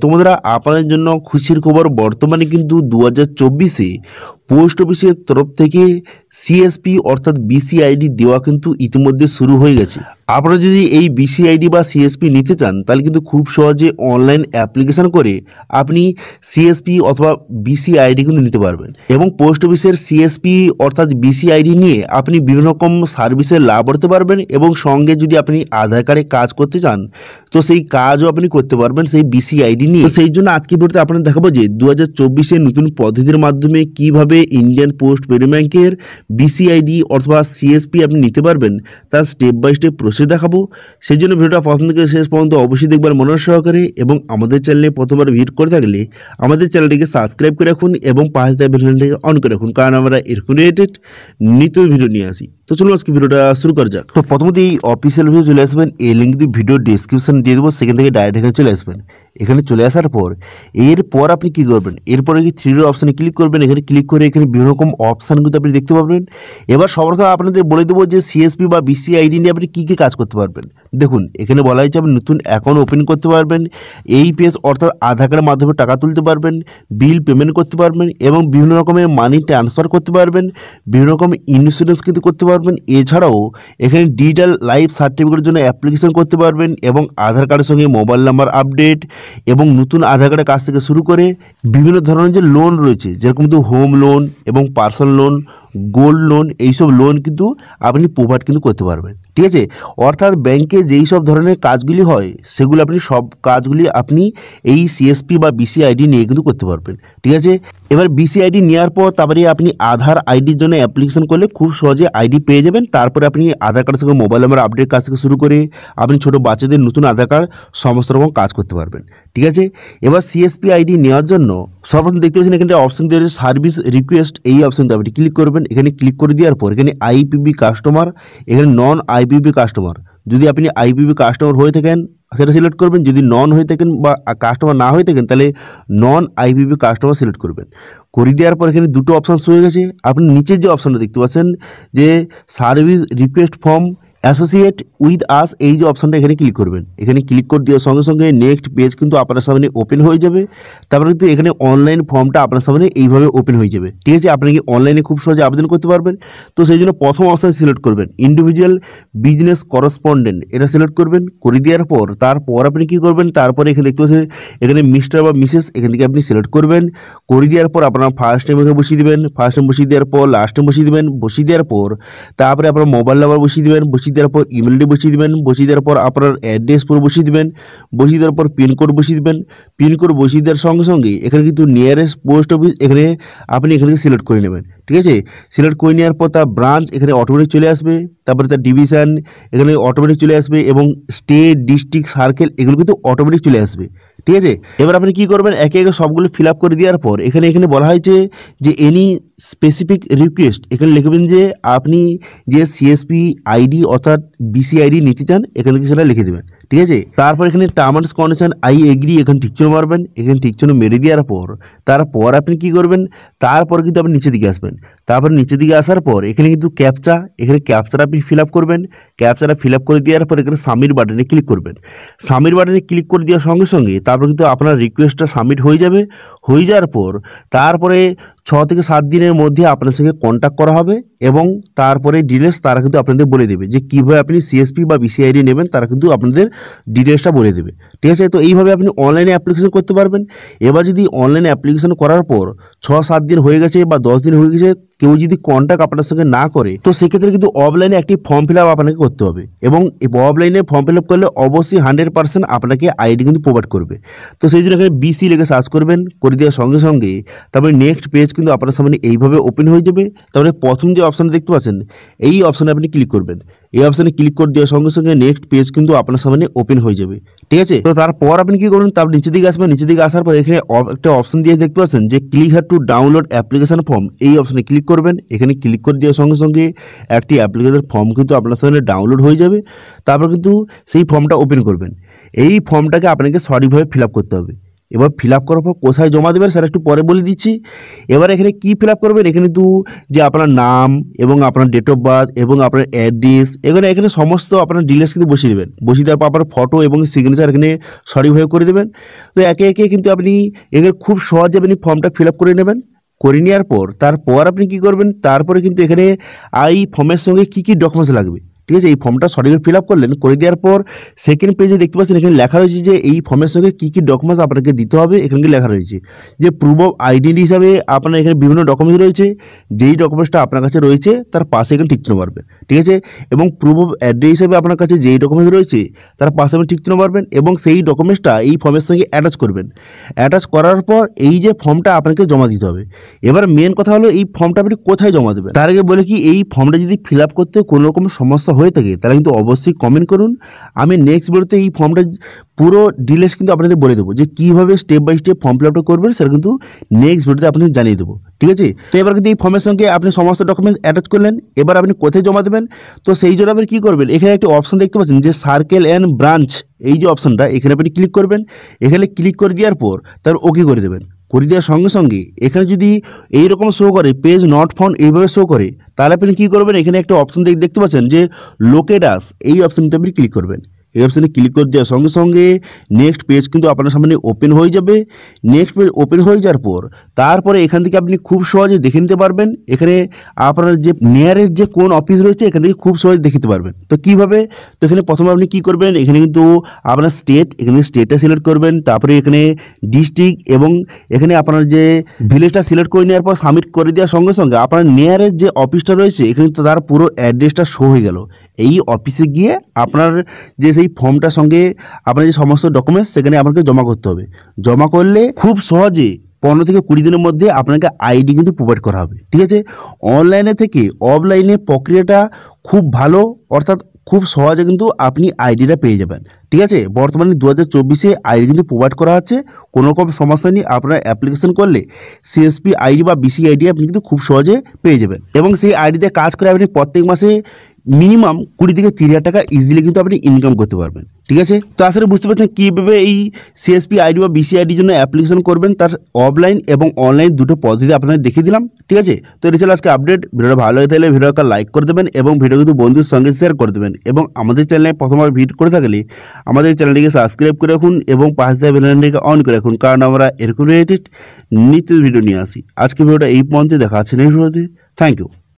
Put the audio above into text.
তোমরা আপনাদের জন্য খুশির খবর বর্তমানে কিন্তু 2024-এ পোস্ট অফিসের তরফ থেকে সিএসপি অর্থাৎ বিসিআইডি দেওয়া কিন্তু ইতিমধ্যে শুরু হয়ে গেছে। আপনারা যদি এই বিসিআইডি বা সিএসপি নিতে চান তাহলে কিন্তু খুব সহজে অনলাইন অ্যাপ্লিকেশন করে আপনি সিএসপি অথবা বিসিআইডি কিন্তু নিতে পারবেন এবং পোস্ট অফিসের সিএসপি অর্থাৎ বিসিআইডি নিয়ে আপনি বিভিন্ন রকম সার্ভিসের লাভ করতে পারবেন এবং সঙ্গে যদি আপনি আধার কার্ডে কাজ করতে চান তো সেই কাজও আপনি করতে পারবেন সেই বিসিআইডি নিয়ে। তো সেই জন্য আজকে ভিডিওতে আপনাদের দেখাবো যে 2024-এর নতুন পদ্ধতির মাধ্যমে কিভাবে ইন্ডিয়ান পোস্ট পেমেন্ট ব্যাংকের বিসিআইডি অথবা সিএসপি আপনি নিতে পারবেন তার স্টেপ বাই স্টেপ প্রসেস দেখাবো। সেই জন্য ভিডিওটা প্রথম থেকে শেষ পর্যন্ত অবশ্যই দেখবার মনোযোগ সহকারে এবং আমাদের চ্যানেলে প্রথমবার ভিজিট করে থাকলে আমাদের চ্যানেলটিকে সাবস্ক্রাইব করে রাখুন এবং পাশে থাকা বেল আইকনটিকে অন করে রাখুন, কারণ আমরা এরকম রিলেটেড নিত্য ভিডিও নিয়ে আসি। তো চলুন আজকে ভিডিওটা শুরু করা যাক। তো প্রথমত এই অফিসিয়াল ভিডিও চলে আসবেন, এই লিঙ্ক দিয়ে ভিডিও ডেসক্রিপশন দিয়ে দেবো, সেখান থেকে ডাইরেক্ট এখানে চলে আসবেন। এখানে চলে আসার পর এরপর আপনি কি করবেন, এরপরে কি থ্রি ডট অপশানে ক্লিক করবেন। এখানে ক্লিক করে এখানে বিভিন্ন রকম অপশান কিন্তু আপনি দেখতে পাবেন। এবার সর্বপ্রথম আপনাদের বলে দেবো যে সিএসপি বা বিসিআইডি নিয়ে আপনি কী কী কাজ করতে পারবেন। দেখুন এখানে বলা হয়েছে আপনি নতুন অ্যাকাউন্ট ওপেন করতে পারবেন, এইপিএস অর্থাৎ আধার কার্ডের মাধ্যমে টাকা তুলতে পারবেন, বিল পেমেন্ট করতে পারবেন এবং বিভিন্ন রকমের মানি ট্রান্সফার করতে পারবেন, বিভিন্ন রকমের ইন্স্যুরেন্স কিন্তু করতে পারবেন। এছাড়াও এখানে ডিজিটাল লাইফ সার্টিফিকেটের জন্য অ্যাপ্লিকেশন করতে পারবেন এবং আধার কার্ডের সঙ্গে মোবাইল নাম্বার আপডেট এবং নতুন আধার কার্ডের কাছ থেকে শুরু করে বিভিন্ন ধরনের যে লোন রয়েছে যেরকম কিন্তু হোম লোন এবং পার্সোনাল লোন, গোল্ড লোন, এইসব লোন কিন্তু আপনি প্রোভাইড কিন্তু করতে পারবেন। ঠিক আছে, অর্থাৎ ব্যাংকে যেই সব ধরনের কাজগুলি হয় সেগুলো আপনি সব কাজগুলি আপনি এই সিএসপি বা বিসিআইডি নিয়ে কিন্তু করতে পারবেন। ঠিক আছে, এবার বিসিআইডি নেওয়ার পর তারপরে আপনি আধার আইডির জন্য অ্যাপ্লিকেশন করলে খুব সহজে আইডি পেয়ে যাবেন। তারপরে আপনি আধার কার্ডের সঙ্গে মোবাইল নাম্বার আপডেট কাজ থেকে শুরু করে আপনি ছোটো বাচ্চাদের নতুন আধার কার্ড সমস্ত রকম কাজ করতে পারবেন। ঠিক আছে, এবার সিএসপি আইডি নেওয়ার জন্য সর্বপ্রথম দেখতে পাচ্ছেন এখানে অপশন দিয়ে রয়েছে সার্ভিস রিকোয়েস্ট, এই অপশনটা আপনি ক্লিক করবেন। এখানে ক্লিক করে দেওয়ার পর এখানে আইপিবি কাস্টমার, এখানে নন আইপিবি কাস্টমার, যদি আপনি আইপিবি কাস্টমার হয়ে থাকেন সেটা সিলেক্ট করবেন, যদি নন হয়ে থাকেন বা কাস্টমার না হয়ে থাকেন তাহলে নন আইপিবি কাস্টমার সিলেক্ট করবেন। করে দেওয়ার পর এখানে দুটো অপশান হয়ে গেছে। আপনি নিচের যে অপশানটা দেখতে পাচ্ছেন যে service request form associate with us, এই যে অপশানটা এখানে ক্লিক করবেন। এখানে ক্লিক করে দেওয়ার সঙ্গে সঙ্গে নেক্সট পেজ কিন্তু আপনার সামনে ওপেন হয়ে যাবে। তারপরে কিন্তু এখানে অনলাইন ফর্মটা আপনার সামনে এইভাবে ওপেন হয়ে যাবে। ঠিক আছে, আপনি কি অনলাইনে খুব সহজে আবেদন করতে পারবেন। তো সেই জন্য প্রথম অপশান সিলেক্ট করবেন ইন্ডিভিজুয়াল বিজনেস করসপন্ডেন্ট, এটা সিলেক্ট করবেন। করে দেওয়ার পর তারপর আপনি কী করবেন, তারপরে এখানে দেখতে পাচ্ছেন এখানে মিস্টার বা মিসেস, এখান থেকে আপনি সিলেক্ট করবেন। করে দেওয়ার পর আপনার ফার্স্ট নেম এখানে বসিয়ে দেবেন, ফার্স্ট নেম বসিয়ে দেওয়ার পর লাস্ট নেম বসিয়ে দেবেন। বসিয়ে দেওয়ার পর তারপরে আপনার মোবাইল নাম্বার বসিয়ে দেবেন, বসিয়ে দেওয়ার পর ইমেলটি বসিয়ে দেবেন, বসিয়ে দেওয়ার পর আপনার অ্যাড্রেস পুরো বসিয়ে দেবেন, বসিয়ে দেওয়ার পর পিনকোড বসিয়ে দেবেন। পিনকোড বসিয়ে দেওয়ার সঙ্গে সঙ্গে এখানে কিন্তু নিয়ারেস্ট পোস্ট অফিস এখানে আপনি এখান থেকে সিলেক্ট করে নেবেন। ঠিক আছে, সিলেক্ট করে নেওয়ার পর তার ব্রাঞ্চ এখানে অটোমেটিক চলে আসবে, তারপরে তার ডিভিশন এখানে অটোমেটিক চলে আসবে এবং স্টেট, ডিস্ট্রিক্ট, সার্কেল এগুলো কিন্তু অটোমেটিক চলে আসবে। ঠিক আছে, এবার আপনি কী করবেন, একে একে সবগুলো ফিল আপ করে দেওয়ার পর এখানে বলা হয়েছে যে এনি স্পেসিফিক রিকোয়েস্ট, এখানে লিখবেন যে আপনি যে সিএসপি আইডি অর্থাৎ বিসিআইডি নিতে চান এখানে সেটা লিখে দেবেন। ঠিক আছে, তারপর এখানে term and condition I agree, এখানে টিকচিহ্ন মারবেন। এখানে টিকচিহ্ন মেরে দেওয়ার পর তারপর আপনি কী করবেন, তারপর কিন্তু আপনি নিচের দিকে আসবেন। তারপর নিচের দিকে আসার পর এখানে কিন্তু ক্যাপচা, এখানে ক্যাপচাটা আপনি ফিল আপ করবেন। ক্যাপচাটা ফিল আপ করে দেওয়ার পর এখানে সাবমিট বাটনে ক্লিক করবেন। সাবমিট বাটনে ক্লিক করে দেওয়ার সঙ্গে সঙ্গে তারপর কিন্তু আপনার রিকোয়েস্টটা সাবমিট হয়ে যাবে। হয়ে যাওয়ার পর তারপরে 6 থেকে 7 দিনের মধ্যে আপনার সঙ্গে কন্ট্যাক্ট করা হবে এবং তারপরে ডিটেলস তারা কিন্তু আপনাদের বলে দেবে যে কীভাবে আপনি সিএসপি বা বিসিআইডি নেবেন, তারা কিন্তু আপনাদের ডিটেলসটা বলে দেবে। ঠিক আছে, তো এইভাবে আপনি অনলাইনে অ্যাপ্লিকেশন করতে পারবেন। এবার যদি অনলাইনে অ্যাপ্লিকেশন করার পর 6-7 দিন হয়ে গেছে বা 10 দিন হয়ে গেছে কেউ যদি কন্ট্যাক্ট আপনার সঙ্গে না করে তো সেক্ষেত্রে কিন্তু অফলাইনে একটি ফর্ম ফিল আপ আপনাকে করতে হবে এবং অফলাইনে ফর্ম ফিল আপ করলে অবশ্যই 100% আপনাকে আইডি কিন্তু প্রোভাইড করবে। তো সেই জন্য এখানে বিসি লিখে সার্চ করবেন। করে দেওয়ার সঙ্গে সঙ্গে তারপরে নেক্সট পেজ কিন্তু আপনার সামনে এইভাবে ওপেন হয়ে যাবে। তারপরে প্রথম যে অপশানটা দেখতে পাচ্ছেন এই অপশানে আপনি ক্লিক করবেন। এই অপশানে ক্লিক করে দেওয়ার সঙ্গে সঙ্গে নেক্সট পেজ কিন্তু আপনার সামনে ওপেন হয়ে যাবে। ঠিক আছে, তো তারপর আপনি কী করবেন, তারপর নিচের দিকে আসবেন। নিচের দিকে আসার পর এখানে একটা অপশান দিয়ে দেখতে পাচ্ছেন যে click here to download application form, এই অপশানে ক্লিক করবেন। এখানে ক্লিক করে দেওয়ার সঙ্গে সঙ্গে একটি অ্যাপ্লিকেশন ফর্ম কিন্তু আপনার সামনে ডাউনলোড হয়ে যাবে। তারপর কিন্তু সেই ফর্মটা ওপেন করবেন। এই ফর্মটাকে আপনাকে সঠিকভাবে ফিল আপ করতে হবে। এবার ফিল আপ করার পর কোথায় জমা দেবেন স্যার একটু পরে বলে দিচ্ছি। এবার এখানে কি ফিল আপ করবেন, এখানে কিন্তু যে আপনার নাম এবং আপনার ডেট অফ বার্থ এবং আপনার অ্যাড্রেস এখানে সমস্ত আপনার ডিটেলস কিন্তু বসিয়ে দেবেন। বসিয়ে দেওয়ার পর আপনার ফটো এবং সিগনেচার এখানে সঠিকভাবে করে দেবেন। তো একে একে কিন্তু আপনি এখানে খুব সহজে আপনি ফর্মটা ফিল আপ করে নেবেন। করে নেওয়ার পর তারপর আপনি কি করবেন, তারপরে কিন্তু এখানে এই ফর্মের সঙ্গে কি কি ডকুমেন্টস লাগবে, ঠিক আছে, এই ফর্মটা সঠিকভাবে ফিল আপ করলেন। করে দেওয়ার পর সেকেন্ড পেজে দেখতে পাচ্ছেন এখানে লেখা রয়েছে যে এই ফর্মের সঙ্গে কী কী ডকুমেন্টস আপনাকে দিতে হবে। এখানে লেখা রয়েছে যে প্রুফ অফ আইডেন্টি হিসাবে আপনার এখানে বিভিন্ন ডকুমেন্টস রয়েছে। যেই ডকুমেন্টসটা আপনার কাছে রয়েছে তার পাশে এখানে টিক চিহ্ন মারবেন, ঠিক আছে। এবং প্রুফ অফ অ্যাড্রেস হিসাবে আপনার কাছে যেই ডকুমেন্টস রয়েছে তার পাশে আপনি টিক চিহ্ন মারবেন এবং সেই ডকুমেন্টসটা এই ফর্মের সঙ্গে অ্যাটাচ করবেন। অ্যাটাচ করার পর এই যে ফর্মটা আপনাকে জমা দিতে হবে। এবার মেন কথা হলো এই ফর্মটা আপনি কোথায় জমা দেবেন। তার আগে বলে কি, এই ফর্মটা যদি ফিল আপ করতে কোনো রকম সমস্যা হয়ে থাকে তাহলে কিন্তু অবশ্যই কমেন্ট করুন। আমি নেক্সট ভিডিওতে এই ফর্মটা পুরো ডিটেলস কিন্তু আপনাদের বলে দেবো যে কীভাবে step by step form fill আপটা করবেন, সেটা কিন্তু নেক্সট ভিডিওতে আপনাদের জানিয়ে দেবো, ঠিক আছে। তো এবার কিন্তু এই ফর্মের সঙ্গে আপনি সমস্ত ডকুমেন্টস অ্যাটাচ করলেন। এবার আপনি কোথায় জমা দেবেন, তো সেই জন্য আপনি কী করবেন, এখানে একটি অপশন দেখতে পাচ্ছেন যে সার্কেল অ্যান্ড ব্রাঞ্চ, এই যে অপশনটা এখানে আপনি ক্লিক করবেন। এখানে ক্লিক করে দেওয়ার পর তার ওকে করে দেবেন। করে দেওয়ার সঙ্গে সঙ্গে এখানে যদি এইরকম শো করে পেজ নট ফাউন্ড এইভাবে শো করে, তাহলে আপনি কী করবেন, এখানে একটা অপশন দেখতে পাচ্ছেন যে লোকেট আস, এই অপশনটা আপনি ক্লিক করবেন। এই অপশানে ক্লিক করে দেওয়ার সঙ্গে সঙ্গে নেক্সট পেজ কিন্তু আপনার সামনে ওপেন হয়ে যাবে। নেক্সট পেজ ওপেন হয়ে যাওয়ার পর তারপরে এখান থেকে আপনি খুব সহজে দেখে নিতে পারবেন এখানে আপনার যে নিয়ারেস্ট যে কোন অফিস রয়েছে এখান থেকে খুব সহজে দেখে নিতে পারবেন। তো কীভাবে, তো এখানে প্রথমে আপনি কী করবেন, এখানে কিন্তু আপনার স্টেট, এখানে স্টেটটা সিলেক্ট করবেন। তারপরে এখানে ডিস্ট্রিক্ট এবং এখানে আপনার যে ভিলেজটা সিলেক্ট করে নেওয়ার পর সাবমিট করে দেওয়ার সঙ্গে সঙ্গে আপনার নিয়ারেস্ট যে অফিসটা রয়েছে এখানে তো তার পুরো অ্যাড্রেসটা শো হয়ে গেল। এই অফিসে গিয়ে আপনার যে সেই ফর্মটার সঙ্গে আপনার যে সমস্ত ডকুমেন্টস সেখানে আপনাকে জমা করতে হবে। জমা করলে খুব সহজে 15 থেকে 20 দিনের মধ্যে আপনাকে আইডি কিন্তু প্রোভাইড করা হবে, ঠিক আছে। অনলাইনে থেকে অফলাইনে প্রক্রিয়াটা খুব ভালো, অর্থাৎ খুব সহজে কিন্তু আপনি আইডিটা পেয়ে যাবেন, ঠিক আছে। বর্তমানে 2024-এ আইডি কিন্তু প্রোভাইড করা হচ্ছে, কোনো রকম সমস্যা নেই। আপনারা অ্যাপ্লিকেশন করলে সিএসপি আইডি বা বিসি আইডি আপনি কিন্তু খুব সহজে পেয়ে যাবেন এবং সেই আইডিতে কাজ করে আপনি প্রত্যেক মাসে মিনিমাম 20 থেকে 30,000 টাকা ইজিলি কিন্তু আপনি ইনকাম করতে পারবেন, ঠিক আছে। তো আসলে বুঝতে পারছেন কীভাবে এই সিএসপি আইডি বা বিসি আইডির জন্য অ্যাপ্লিকেশন করবেন, তার অফলাইন এবং অনলাইন দুটো পদ্ধতি আপনাদের দেখিয়ে দিলাম, ঠিক আছে। তো এটা ছিল আজকে আপডেট। ভিডিওটা ভালো লাগে তাহলে ভিডিওটা লাইক করে দেবেন এবং ভিডিও কিন্তু বন্ধুর সঙ্গে শেয়ার করে দেবেন এবং আমাদের চ্যানেলে প্রথমবার ভিজিট করে থাকলে আমাদের চ্যানেলটিকে সাবস্ক্রাইব করে রাখুন এবং পাশে থাকা বেল আইকনটিকে অন করে রাখুন, কারণ আমরা এরকম রিলেটেড নিত্য ভিডিও নিয়ে আসি। আজকে ভিডিওটা এই পর্যন্ত, দেখা আছে নেক্সট ভিডিওতে। Thank you.